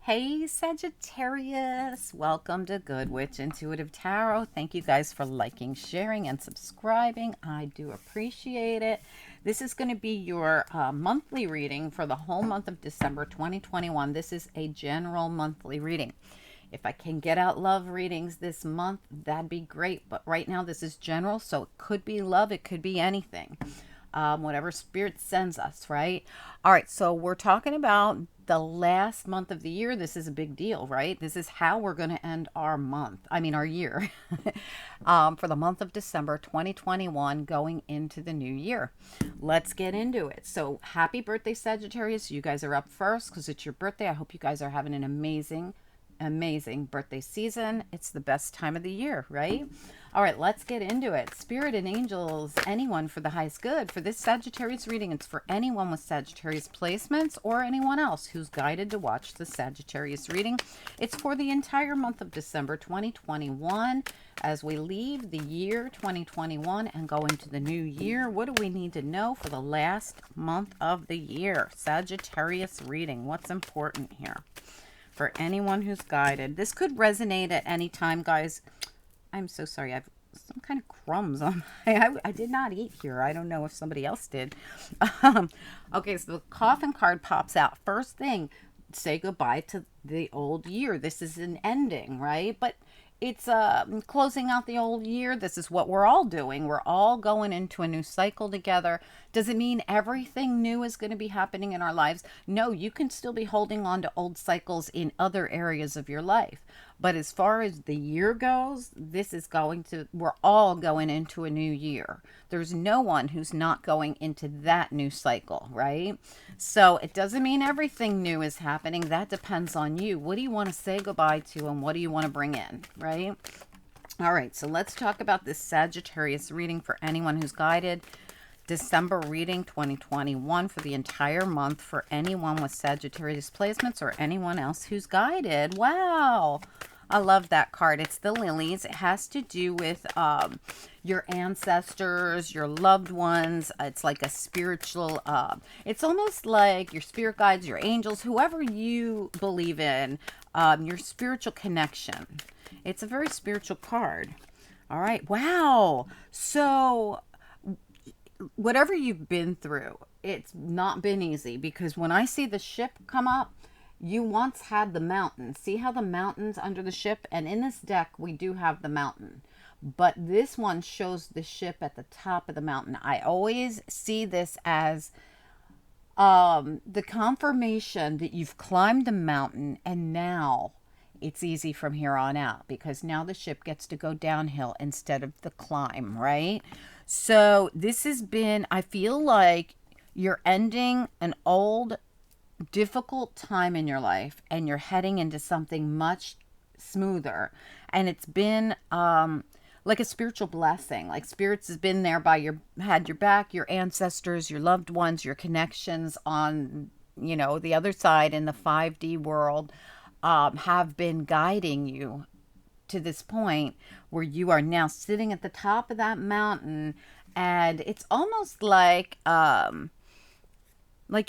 Hey Sagittarius, welcome to Good Witch Intuitive Tarot. Thank you guys for liking, sharing, and subscribing. I do appreciate it. This is going to be your monthly reading for the whole month of December 2021. This is a general monthly reading. If I can get out love readings this month, that'd be great. But right now, this is general, so it could be love, it could be anything. Whatever spirit sends us, right? All right, so we're talking about the last month of the year. This is a big deal, right? This is how we're going to end our month. I mean, our year for the month of December 2021 going into the new year. Let's get into it. So happy birthday, Sagittarius. You guys are up first because it's your birthday. I hope you guys are having an amazing birthday season. It's the best time of the year, right? All right, let's get into it. Spirit and angels, anyone for the highest good. For this Sagittarius reading, it's for anyone with Sagittarius placements or anyone else who's guided to watch the Sagittarius reading. It's for the entire month of December 2021. As we leave the year 2021 and go into the new year, what do we need to know for the last month of the year? Sagittarius reading, what's important here? For anyone who's guided. This could resonate at any time, guys. I'm so sorry. I've some kind of crumbs on I did not eat here. I don't know if somebody else did. Okay, so the coffin card pops out. First thing, say goodbye to the old year. This is an ending, right? But it's closing out the old year. This is what we're all doing. We're all going into a new cycle together. Does it mean everything new is going to be happening in our lives? No, you can still be holding on to old cycles in other areas of your life. But as far as the year goes, we're all going into a new year. There's no one who's not going into that new cycle, right? So it doesn't mean everything new is happening. That depends on you. What do you want to say goodbye to and what do you want to bring in, right? All right, so let's talk about this Sagittarius reading for anyone who's guided. December reading 2021 for the entire month for anyone with Sagittarius placements or anyone else who's guided. Wow. I love that card. It's the lilies. It has to do with your ancestors, your loved ones. It's like a spiritual, it's almost like your spirit guides, your angels, whoever you believe in, your spiritual connection. It's a very spiritual card. All right. Wow. So whatever you've been through, it's not been easy, because when I see the ship come up, you once had the mountain. See how the mountain's under the ship? And in this deck, we do have the mountain. But this one shows the ship at the top of the mountain. I always see this as the confirmation that you've climbed the mountain and now it's easy from here on out, because now the ship gets to go downhill instead of the climb, right? So this has been, I feel like you're ending an old difficult time in your life and you're heading into something much smoother, and it's been like a spiritual blessing. Like spirits has been there had your back, your ancestors, your loved ones, your connections on the other side in the 5D world have been guiding you to this point where you are now sitting at the top of that mountain, and it's almost like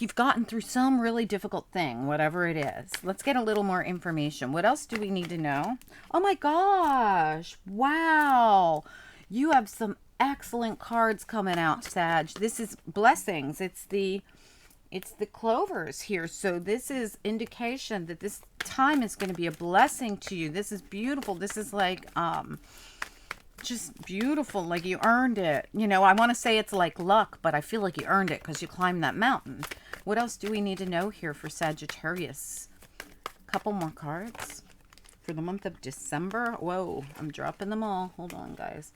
you've gotten through some really difficult thing, whatever it is. Let's get a little more information. What else do we need to know? Oh my gosh. Wow. You have some excellent cards coming out, Sag. This is blessings. It's the clovers here. So this is indication that this time is going to be a blessing to you. This is beautiful. This is like just beautiful, like you earned it. I want to say it's like luck, but I feel like you earned it because you climbed that mountain. What else do we need to know here for Sagittarius? A couple more cards for the month of December. Whoa, I'm dropping them all. Hold on, guys.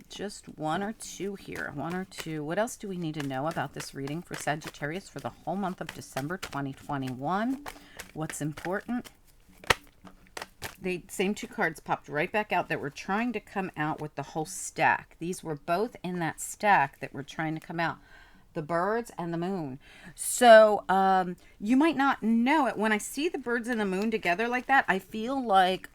Just one or two here. One or two. What else do we need to know about this reading for Sagittarius for the whole month of December 2021? What's important? The same two cards popped right back out that were trying to come out with the whole stack. These were both in that stack that were trying to come out. The birds and the moon. So you might not know it. When I see the birds and the moon together like that, I feel like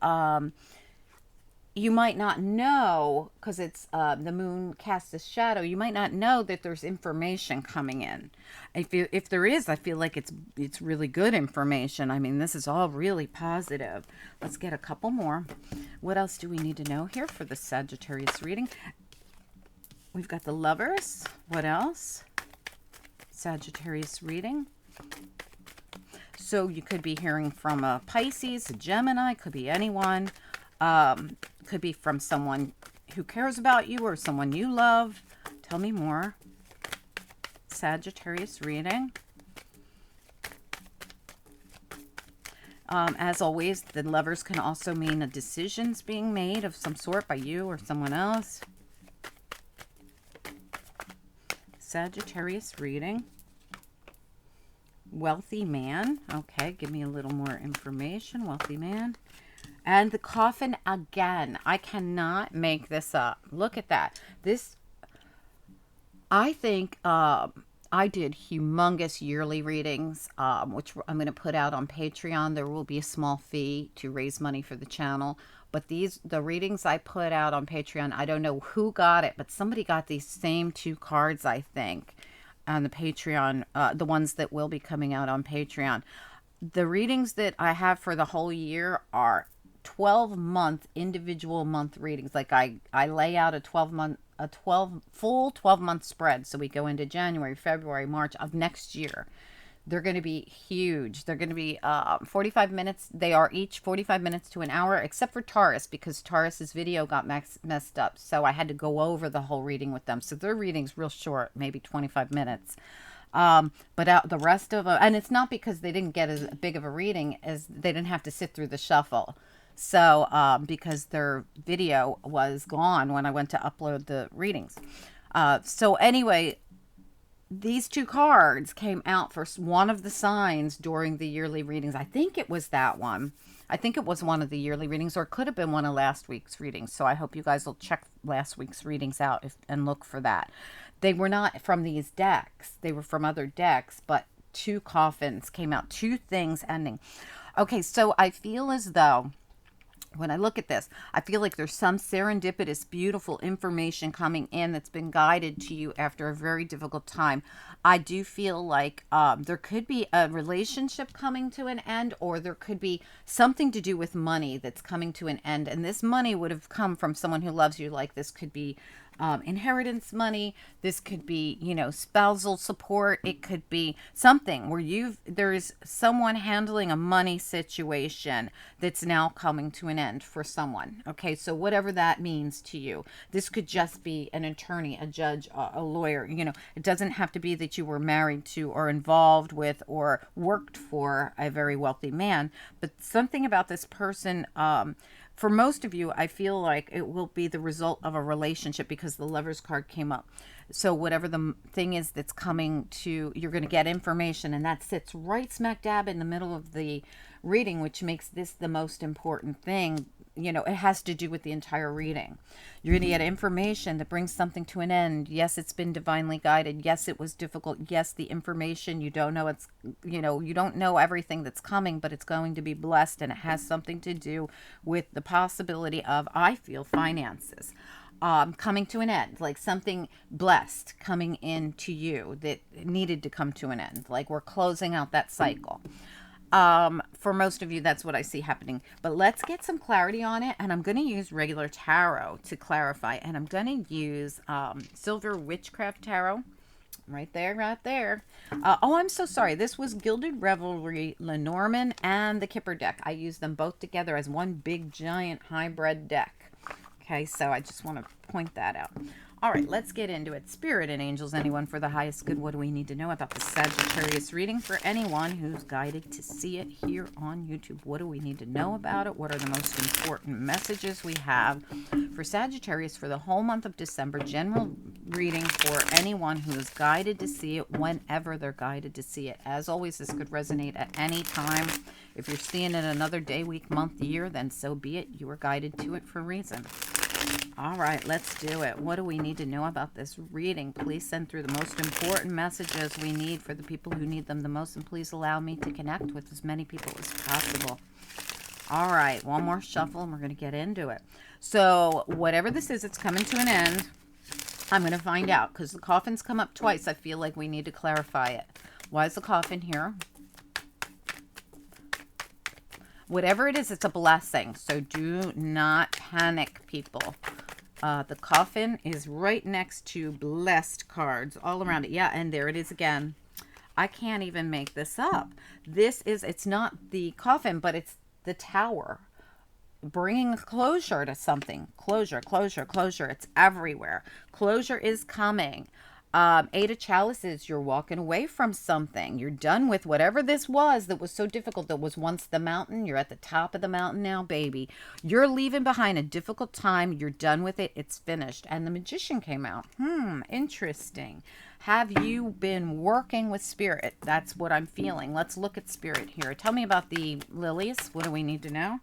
you might not know, because it's the moon casts a shadow, you might not know that there's information coming in. If there is, I feel like it's really good information. I mean, this is all really positive. Let's get a couple more. What else do we need to know here for the Sagittarius reading? We've got the Lovers. What else? Sagittarius reading. So you could be hearing from a Pisces, a Gemini, could be anyone. Could be from someone who cares about you or someone you love. Tell me more. Sagittarius reading. As always, the Lovers can also mean a decision's being made of some sort by you or someone else. Sagittarius reading. Wealthy man. Okay, give me a little more information. Wealthy man. And the Coffin again. I cannot make this up. Look at that. This, I think, I did humongous yearly readings, which I'm going to put out on Patreon. There will be a small fee to raise money for the channel. But the readings I put out on Patreon, I don't know who got it, but somebody got these same 2 cards, I think, on the Patreon, the ones that will be coming out on Patreon. The readings that I have for the whole year are 12-month individual month readings. Like I lay out a full 12-month spread. So we go into January, February, March of next year. They're going to be huge. They're going to be 45 minutes. They are each 45 minutes to an hour, except for Taurus, because Taurus's video got messed up. So I had to go over the whole reading with them. So their reading's real short, maybe 25 minutes. But the rest of them, and it's not because they didn't get as big of a reading as they didn't have to sit through the shuffle. So, because their video was gone when I went to upload the readings. So anyway, these 2 cards came out for one of the signs during the yearly readings. I think it was that one. I think it was one of the yearly readings, or it could have been one of last week's readings. So I hope you guys will check last week's readings out and look for that. They were not from these decks. They were from other decks, but 2 coffins came out, 2 things ending. Okay, so I feel as though when I look at this, I feel like there's some serendipitous, beautiful information coming in that's been guided to you after a very difficult time. I do feel like there could be a relationship coming to an end, or there could be something to do with money that's coming to an end. And this money would have come from someone who loves you. Like this could be inheritance money. This could be, spousal support. It could be something where there's someone handling a money situation that's now coming to an end for someone. Okay, so whatever that means to you. This could just be an attorney, a judge, a lawyer. It doesn't have to be that you were married to or involved with or worked for a very wealthy man, but something about this person, for most of you, I feel like it will be the result of a relationship, because the Lovers card came up. So whatever the thing is that's coming to, you're going to get information, and that sits right smack dab in the middle of the reading, which makes this the most important thing. It has to do with the entire reading. You're going to get information that brings something to an end. Yes, it's been divinely guided. Yes, it was difficult. Yes, the information, you don't know you don't know everything that's coming, but it's going to be blessed, and it has something to do with the possibility of, I feel, finances coming to an end, like something blessed coming into you that needed to come to an end. Like we're closing out that cycle. For most of you, that's what I see happening. But let's get some clarity on it. And I'm going to use regular tarot to clarify. And I'm going to use Silver Witchcraft Tarot. Right there, right there. Oh, I'm so sorry. This was Gilded Revelry, Lenormand, and the Kipper deck. I use them both together as one big, giant, hybrid deck. Okay, so I just want to point that out. All right, let's get into it. Spirit and angels, anyone for the highest good, what do we need to know about the Sagittarius reading for anyone who's guided to see it here on YouTube? What do we need to know about it? What are the most important messages we have for Sagittarius for the whole month of December? General reading for anyone who is guided to see it whenever they're guided to see it. As always, this could resonate at any time. If you're seeing it another day, week, month, year, then so be it. You are guided to it for a reason. All right, let's do it. What do we need to know about this reading? Please send through the most important messages we need for the people who need them the most, and please allow me to connect with as many people as possible. All right, one more shuffle and we're going to get into it. So whatever this is, it's coming to an end. I'm going to find out because the coffin's come up twice. I feel like we need to clarify it. Why is the coffin here? Whatever it is, it's a blessing. So do not panic, people. The coffin is right next to blessed cards all around it. Yeah, and there it is again. I can't even make this up. This is, it's not the coffin, but it's the tower. Bringing closure to something. Closure, closure, closure. It's everywhere. Closure is coming. Eight of Chalices, you're walking away from something. You're done with whatever this was that was so difficult, that was once the mountain. You're at the top of the mountain now, baby. You're leaving behind a difficult time. You're done with it. It's finished. And the Magician came out. Interesting. Have you been working with Spirit? That's what I'm feeling. Let's look at Spirit here. Tell me about the lilies. What do we need to know?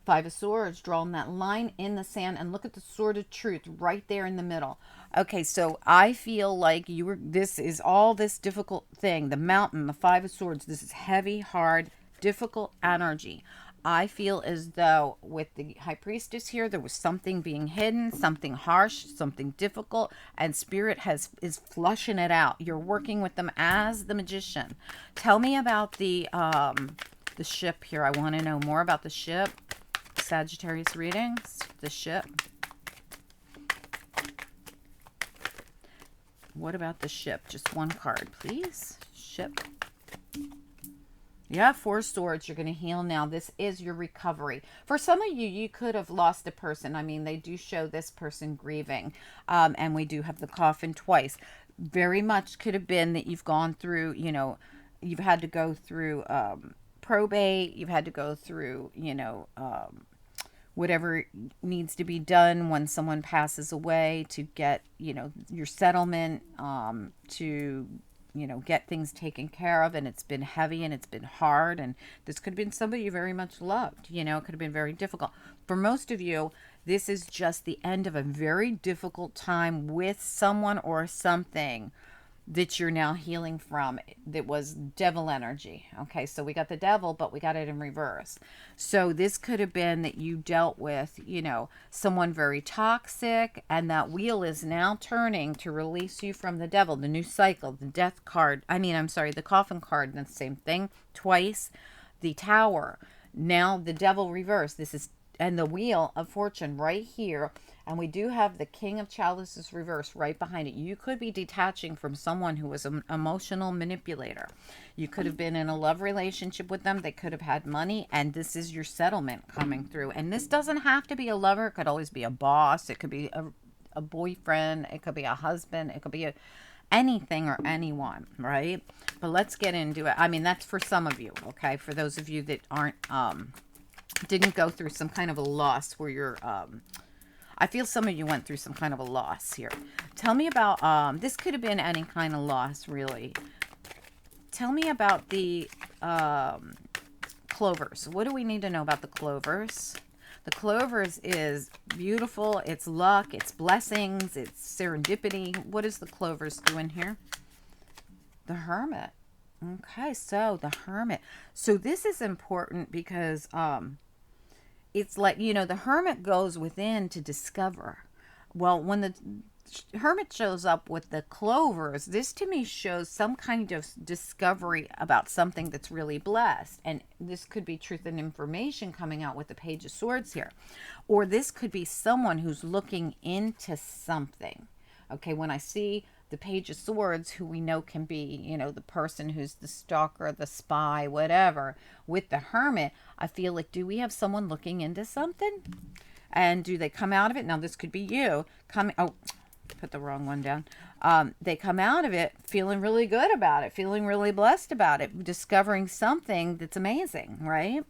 Five of Swords, drawing that line in the sand, and look at the Sword of Truth right there in the middle. Okay, so I feel like this is all this difficult thing, the mountain, the Five of Swords. This is heavy, hard, difficult energy. I feel as though with the High Priestess here, there was something being hidden, something harsh, something difficult, and Spirit is flushing it out. You're working with them as the Magician. Tell me about the ship here. I want to know more about the ship. Sagittarius readings, the ship. What about the ship? Just one card, please. Ship. Yeah, Four Swords. You're going to heal now. This is your recovery. For some of you, you could have lost a person. I mean, they do show this person grieving. And we do have the coffin twice. Very much could have been that you've gone through, you know, you've had to go through probate. You've had to go through, you know, whatever needs to be done when someone passes away to get, you know, your settlement, to, you know, get things taken care of. And it's been heavy and it's been hard. And this could have been somebody you very much loved. You know, it could have been very difficult. For most of you, this is just the end of a very difficult time with someone or something that you're now healing from. That was devil energy. Okay, so we got the devil, but we got it in reverse. So this could have been that you dealt with, you know, someone very toxic, and that wheel is now turning to release you from the devil. The new cycle, the death card, the coffin card, the same thing twice. The tower, now the devil reverse. This is, and the wheel of fortune right here. And we do have the King of Chalices reverse right behind it. You could be detaching from someone who was an emotional manipulator. You could have been in a love relationship with them. They could have had money, and this is your settlement coming through. And this doesn't have to be a lover. It could always be a boss. It could be a boyfriend. It could be a husband. It could be anything or anyone, right? But let's get into it. I mean, that's for some of you, okay? For those of you that aren't, didn't go through some kind of a loss where you're, I feel some of you went through some kind of a loss here. Tell me about, this could have been any kind of loss, really. Tell me about the clovers. What do we need to know about the clovers? The clovers is beautiful. It's luck. It's blessings. It's serendipity. What is the clovers doing here? The Hermit. Okay, so the Hermit. So this is important because it's like, you know, the Hermit goes within to discover. Well, when the Hermit shows up with the clovers, this to me shows some kind of discovery about something that's really blessed. And this could be truth and information coming out with the Page of Swords here. Or this could be someone who's looking into something. Okay, when I see the Page of Swords, who we know can be, you know, the person who's the stalker, the spy, whatever, with the Hermit, I feel like, do we have someone looking into something? And do they come out of it? Now, this could be you. Oh, put the wrong one down. They come out of it feeling really good about it, feeling really blessed about it, discovering something that's amazing, right?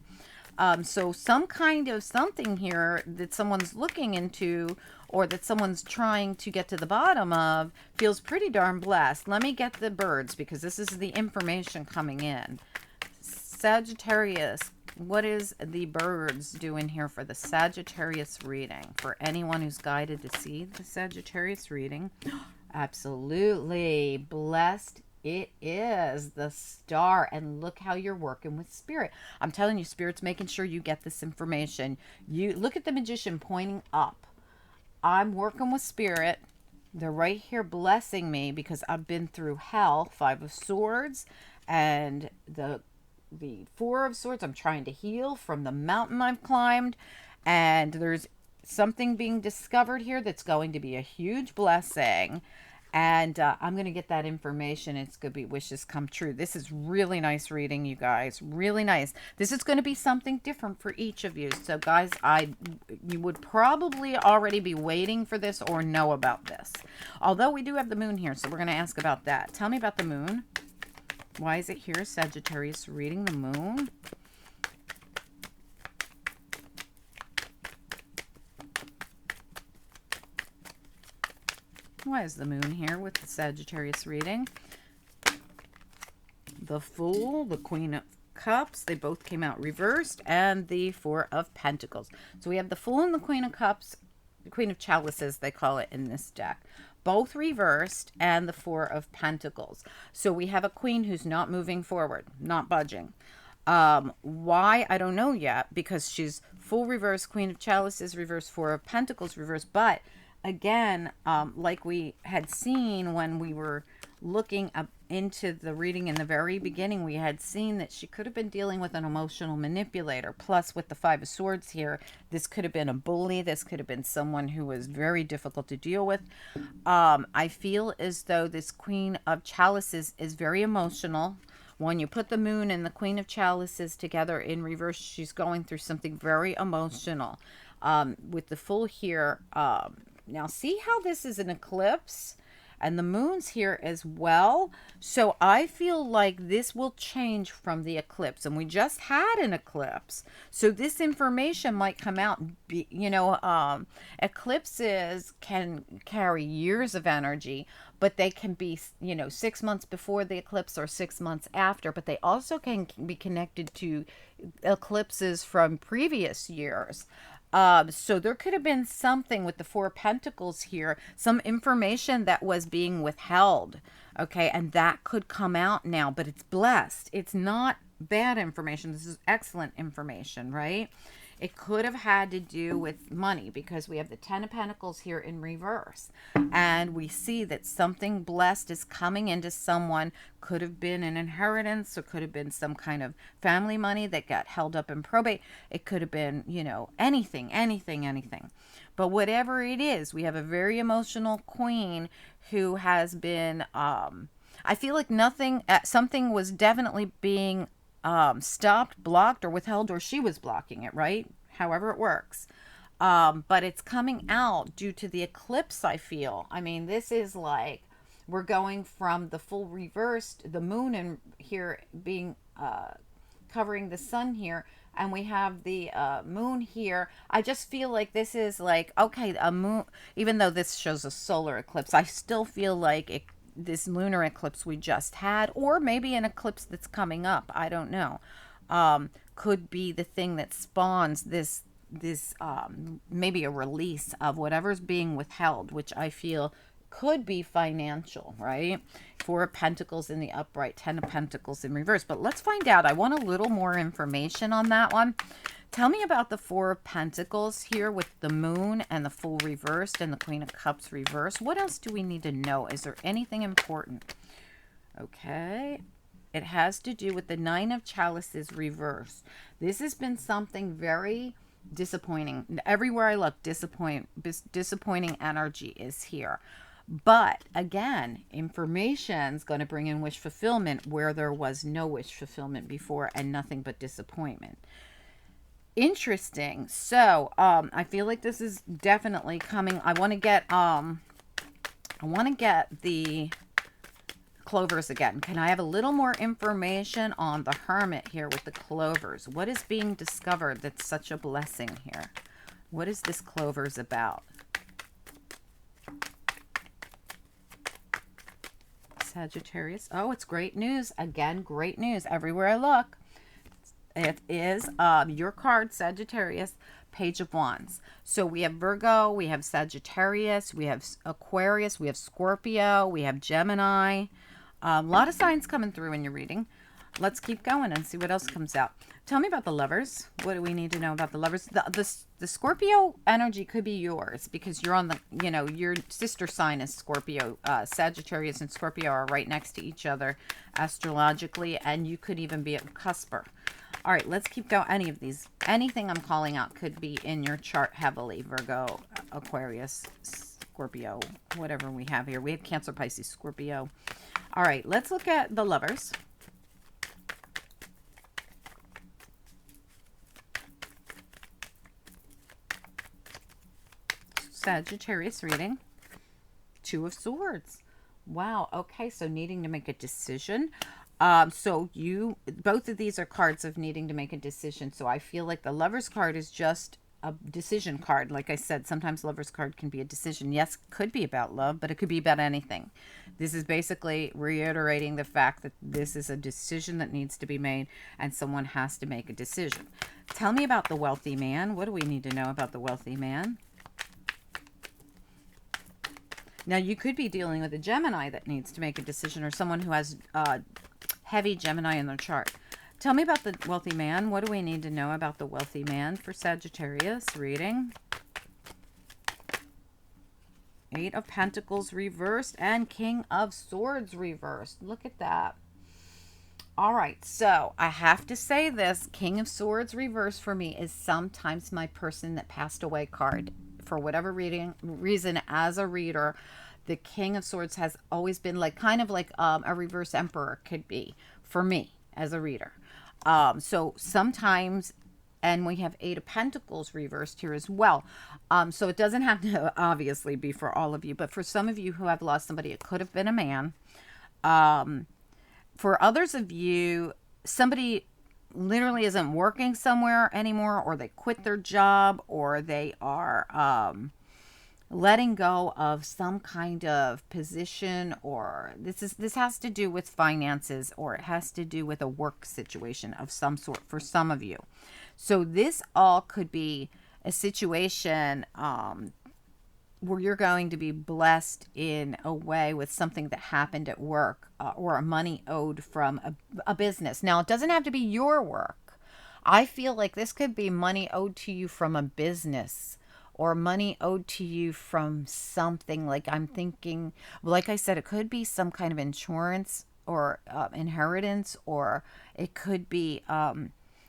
So some kind of something here that someone's looking into, or that someone's trying to get to the bottom of, feels pretty darn blessed. Let me get the birds, because this is the information coming in. Sagittarius, what is the birds doing here for the Sagittarius reading? For anyone who's guided to see the Sagittarius reading. Absolutely. Blessed It is the Star, and look how you're working with Spirit. I'm telling you, Spirit's making sure you get this information. You look at the Magician pointing up. I'm working with Spirit. They're right here blessing me because I've been through hell. Five of Swords and the Four of Swords. I'm trying to heal from the mountain I've climbed, and there's something being discovered here that's going to be a huge blessing. And I'm going to get that information. It's going to be wishes come true. This is really nice reading, you guys. Really nice. This is going to be something different for each of you. So, guys, you would probably already be waiting for this or know about this. Although we do have the moon here, so we're going to ask about that. Tell me about the moon. Why is it here, Sagittarius, reading the moon? Why is the moon here with the Sagittarius reading? The Fool, the Queen of Cups, they both came out reversed, and the Four of Pentacles. So we have the Fool and the Queen of Cups, the Queen of Chalices, they call it in this deck. Both reversed, and the Four of Pentacles. So we have a queen who's not moving forward, not budging. Why? I don't know yet, because she's full reverse, Queen of Chalices reverse, Four of Pentacles reverse, but again, like we had seen when we were looking up into the reading in the very beginning, we had seen that she could have been dealing with an emotional manipulator. Plus, with the Five of Swords here, this could have been a bully. This could have been someone who was very difficult to deal with. I feel as though this Queen of Chalices is very emotional. When you put the moon and the Queen of Chalices together in reverse, she's going through something very emotional. With the Fool here, now see how this is an eclipse? And the moon's here as well. So I feel like this will change from the eclipse. And we just had an eclipse. So this information might come out. Eclipses can carry years of energy, but they can be, 6 months before the eclipse or 6 months after. But they also can be connected to eclipses from previous years. So there could have been something with the Four of Pentacles here, some information that was being withheld, okay, and that could come out now, but it's blessed. It's not bad information. This is excellent information, right? It could have had to do with money because we have the Ten of Pentacles here in reverse. And we see that something blessed is coming into someone. Could have been an inheritance or could have been some kind of family money that got held up in probate. It could have been, anything. But whatever it is, we have a very emotional queen who has been, I feel like something was definitely being stopped, blocked, or withheld, or she was blocking it, right? However it works. But it's coming out due to the eclipse, I feel. I mean, this is like we're going from the full reversed, the moon and here being covering the sun here, and we have the moon here. I just feel like this is like, okay, a moon, even though this shows a solar eclipse, I still feel like this lunar eclipse we just had, or maybe an eclipse that's coming up, I don't know, could be the thing that spawns this maybe a release of whatever's being withheld, which I feel could be financial, right? Four of Pentacles in the upright, Ten of Pentacles in reverse. But let's find out. I want a little more information on that one. Tell me about the Four of Pentacles here with the moon and the Fool reversed and the Queen of Cups reversed. What else do we need to know? Is there anything important? Okay. It has to do with the Nine of Chalices reversed. This has been something very disappointing. Everywhere I look, disappointing energy is here. But again, information's going to bring in wish fulfillment where there was no wish fulfillment before and nothing but disappointment. Interesting. So I feel like this is definitely coming. I want to get the clovers again. Can I have a little more information on the Hermit here with the clovers? What is being discovered that's such a blessing here? What is this clovers about? Sagittarius. Oh, it's great news. Again, great news everywhere I look. It is your card, Sagittarius, Page of Wands. So we have Virgo, we have Sagittarius, we have Aquarius, we have Scorpio, we have Gemini. A lot of signs coming through in your reading. Let's keep going and see what else comes out. Tell me about the lovers. What do we need to know about the lovers? The Scorpio energy could be yours because you're on the, your sister sign is Scorpio. Sagittarius and Scorpio are right next to each other astrologically, and you could even be a cusper. All right, let's keep going. Anything I'm calling out could be in your chart heavily. Virgo, Aquarius, Scorpio, whatever we have here. We have Cancer, Pisces, Scorpio. All right, let's look at the lovers. Sagittarius reading. Two of Swords. Wow. Okay. So needing to make a decision. So both of these are cards of needing to make a decision. So I feel like the Lover's card is just a decision card. Like I said, sometimes Lover's card can be a decision. Yes, it could be about love, but it could be about anything. This is basically reiterating the fact that this is a decision that needs to be made and someone has to make a decision. Tell me about the wealthy man. What do we need to know about the wealthy man? Now, you could be dealing with a Gemini that needs to make a decision or someone who has heavy Gemini in their chart. Tell me about the wealthy man. What do we need to know about the wealthy man for Sagittarius reading? Eight of Pentacles reversed and King of Swords reversed. Look at that. All right, so I have to say this. King of Swords reversed for me is sometimes my person that passed away card. For whatever reason, as a reader, the King of Swords has always been like kind of like a reverse Emperor could be for me as a reader. So sometimes, and we have Eight of Pentacles reversed here as well. So it doesn't have to obviously be for all of you, but for some of you who have lost somebody, it could have been a man. For others of you, somebody literally isn't working somewhere anymore, or they quit their job, or they are letting go of some kind of position, or this has to do with finances, or it has to do with a work situation of some sort for some of you. So this all could be a situation where you're going to be blessed in a way with something that happened at work, or a money owed from a business. Now, it doesn't have to be your work. I feel like this could be money owed to you from a business, or money owed to you from something. Like I'm thinking, like I said, it could be some kind of insurance or inheritance, or it could be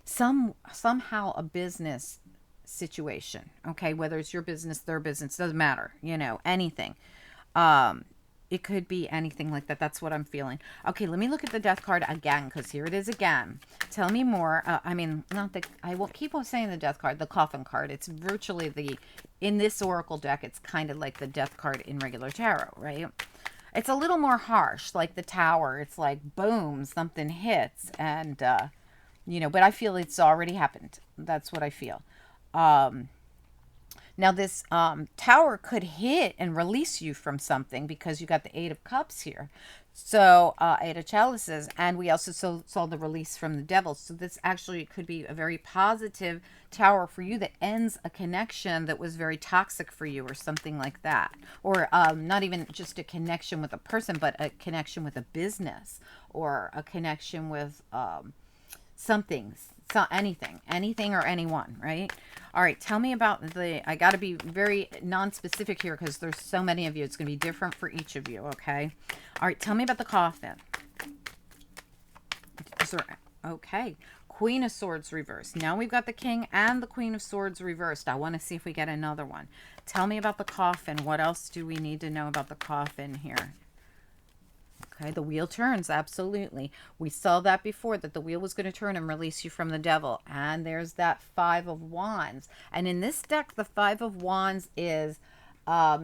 somehow a business situation. Okay, whether it's your business, their business, doesn't matter, anything. It could be anything like that. That's what I'm feeling. Okay, let me look at the Death card again, because here it is again. Tell me more. I won't keep on saying the Death card, the Coffin card. It's virtually in this Oracle deck, it's kind of like the Death card in regular tarot, right? It's a little more harsh, like the Tower. It's like, boom, something hits, and, but I feel it's already happened. That's what I feel. Now this Tower could hit and release you from something, because you got the Eight of Cups here. So Eight of Chalices, and we also saw the release from the Devil. So this actually could be a very positive Tower for you that ends a connection that was very toxic for you, or something like that. Or not even just a connection with a person, but a connection with a business, or a connection with something. So anything or anyone, right? All right, tell me about I got to be very non-specific here because there's so many of you. It's going to be different for each of you, okay? All right, tell me about the Coffin. Okay, Queen of Swords reversed. Now we've got the King and the Queen of Swords reversed. I want to see if we get another one. Tell me about the Coffin. What else do we need to know about the Coffin here? Okay, the wheel turns, absolutely. We saw that before, that the wheel was going to turn and release you from the Devil. And there's that Five of Wands. And in this deck, the Five of Wands is,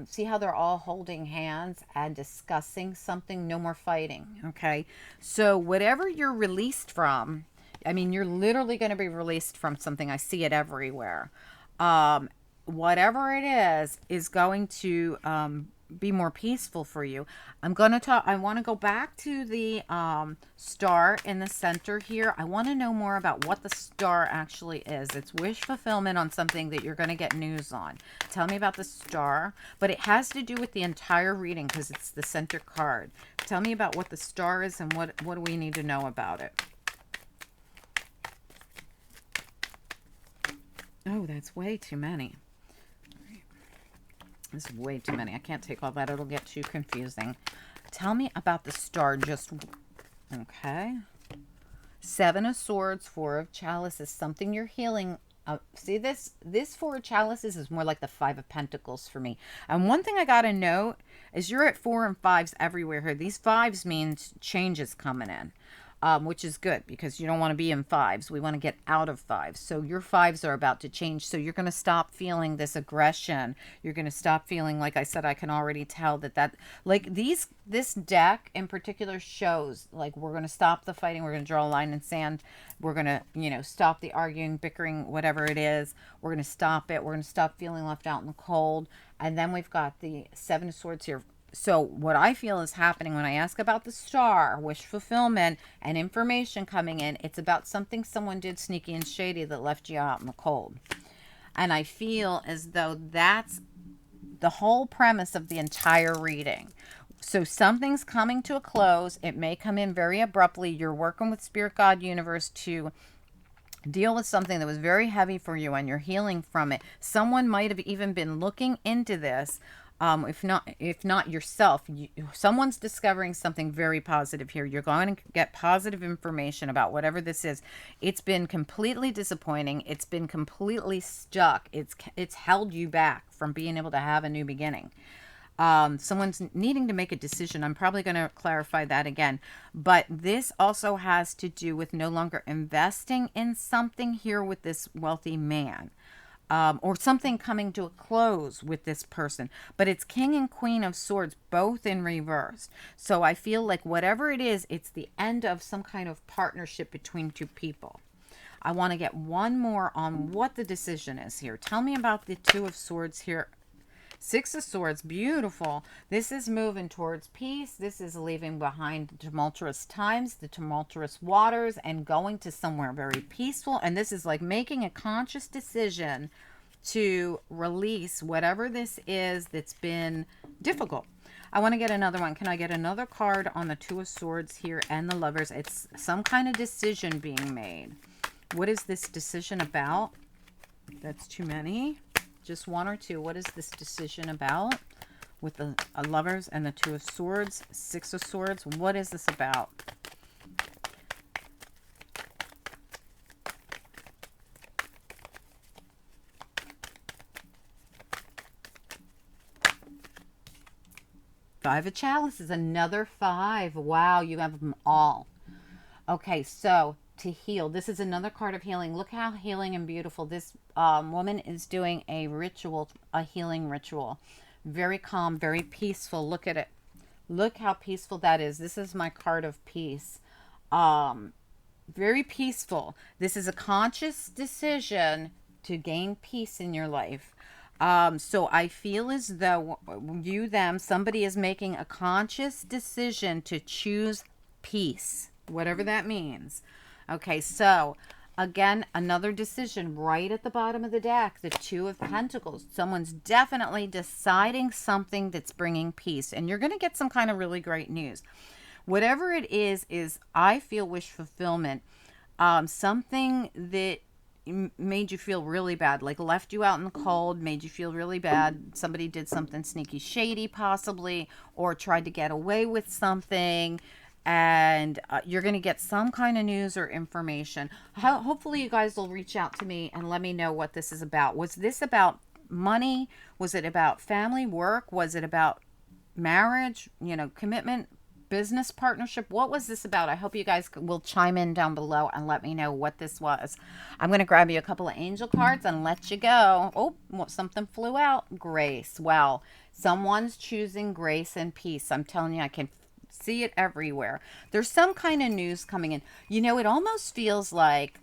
see how they're all holding hands and discussing something? No more fighting, okay? So whatever you're released from, you're literally going to be released from something. I see it everywhere. Whatever it is going to be more peaceful for you. I'm going to talk, I want to go back to the star in the center here. I want to know more about what the star actually is. It's wish fulfillment on something that you're going to get news on. Tell me about the star, but it has to do with the entire reading because it's the center card. Tell me about what the star is and what do we need to know about it. Oh, that's way too many. This is way too many. I can't take all that. It'll get too confusing. Tell me about the star. Just, okay. 7 of Swords, 4 of Chalices. Something you're healing. See, this 4 of Chalices is more like the 5 of Pentacles for me. And one thing I got to note is you're at 4 and 5s everywhere here. These 5s means changes coming in. Which is good because you don't want to be in 5s. We want to get out of 5s. So your 5s are about to change. So you're going to stop feeling this aggression. You're going to stop feeling, like I said, I can already tell that like this deck in particular shows like we're going to stop the fighting. We're going to draw a line in sand. We're going to, you know, stop the arguing, bickering, whatever it is. We're going to stop it. We're going to stop feeling left out in the cold. And then we've got the 7 of Swords here. So what I feel is happening when I ask about the star, wish fulfillment, and information coming in, it's about something someone did sneaky and shady that left you out in the cold. And I feel as though that's the whole premise of the entire reading. So something's coming to a close. It may come in very abruptly. You're working with Spirit, God, Universe to deal with something that was very heavy for you and you're healing from it. Someone might have even been looking into this. If not yourself, someone's discovering something very positive here. You're going to get positive information about whatever this is. It's been completely disappointing. It's been completely stuck. It's held you back from being able to have a new beginning. Someone's needing to make a decision. I'm probably going to clarify that again. But this also has to do with no longer investing in something here with this wealthy man. Or something coming to a close with this person. But it's King and Queen of Swords, both in reverse. So I feel like whatever it is, it's the end of some kind of partnership between two people. I want to get one more on what the decision is here. Tell me about the 2 of Swords here. 6 of Swords, beautiful. This is moving towards peace. This is leaving behind the tumultuous times, the tumultuous waters, and going to somewhere very peaceful. And this is like making a conscious decision to release whatever this is that's been difficult. I want to get another one. Can I get another card on the 2 of Swords here and the Lovers? It's some kind of decision being made. What is this decision about? That's too many. Just 1 or 2. What is this decision about with the Lovers and the 2 of Swords, 6 of Swords? What is this about? Five of Chalices, another 5. Wow, you have them all. Okay, so to heal. This is another card of healing. Look how healing and beautiful. This woman is doing a ritual, a healing ritual. Very calm, very peaceful. Look at it. Look how peaceful that is. This is my card of peace. Very peaceful. This is a conscious decision to gain peace in your life. So I feel as though somebody is making a conscious decision to choose peace, whatever that means. Okay, so again, another decision right at the bottom of the deck, the 2 of Pentacles. Someone's definitely deciding something that's bringing peace, and you're going to get some kind of really great news. Whatever it is I feel wish fulfillment. Something that made you feel really bad, like left you out in the cold, made you feel really bad. Somebody did something sneaky, shady possibly, or tried to get away with something. And you're going to get some kind of news or information. Hopefully you guys will reach out to me and let me know what this is about. Was this about money? Was it about family, work? Was it about marriage, commitment, business partnership? What was this about? I hope you guys will chime in down below and let me know what this was. I'm going to grab you a couple of angel cards and let you go. Oh, something flew out. Grace. Wow. Someone's choosing grace and peace. I'm telling you, I can see it everywhere. There's some kind of news coming in. It almost feels like,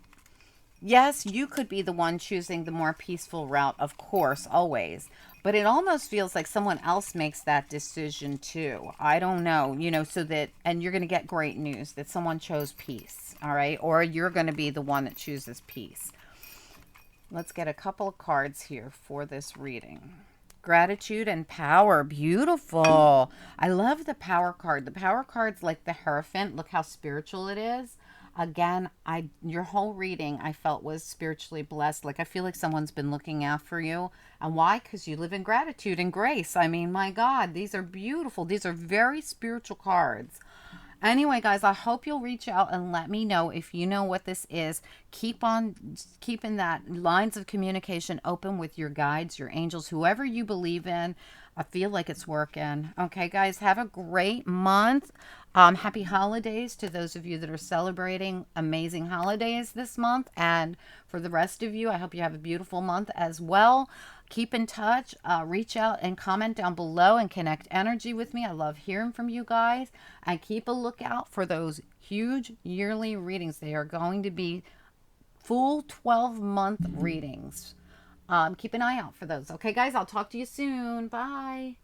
yes, you could be the one choosing the more peaceful route, of course, always. But it almost feels like someone else makes that decision too. I don't know, you know, so that, and you're going to get great news that someone chose peace, all right? Or you're going to be the one that chooses peace. Let's get a couple of cards here for this reading. Gratitude and power. Beautiful. I love the power card. The power card's like the Hierophant. Look how spiritual it is. Again, your whole reading I felt was spiritually blessed. Like I feel like someone's been looking out for you. And why? Because you live in gratitude and grace. I mean, my God, these are beautiful. These are very spiritual cards. Anyway, guys, I hope you'll reach out and let me know if you know what this is. Keep on keeping that lines of communication open with your guides, your angels, whoever you believe in. I feel like it's working. Okay, guys, have a great month. Happy holidays to those of you that are celebrating amazing holidays this month. And for the rest of you, I hope you have a beautiful month as well. Keep in touch, reach out and comment down below and connect energy with me. I love hearing from you guys. And keep a lookout for those huge yearly readings. They are going to be full 12-month readings. Keep an eye out for those. Okay, guys, I'll talk to you soon. Bye.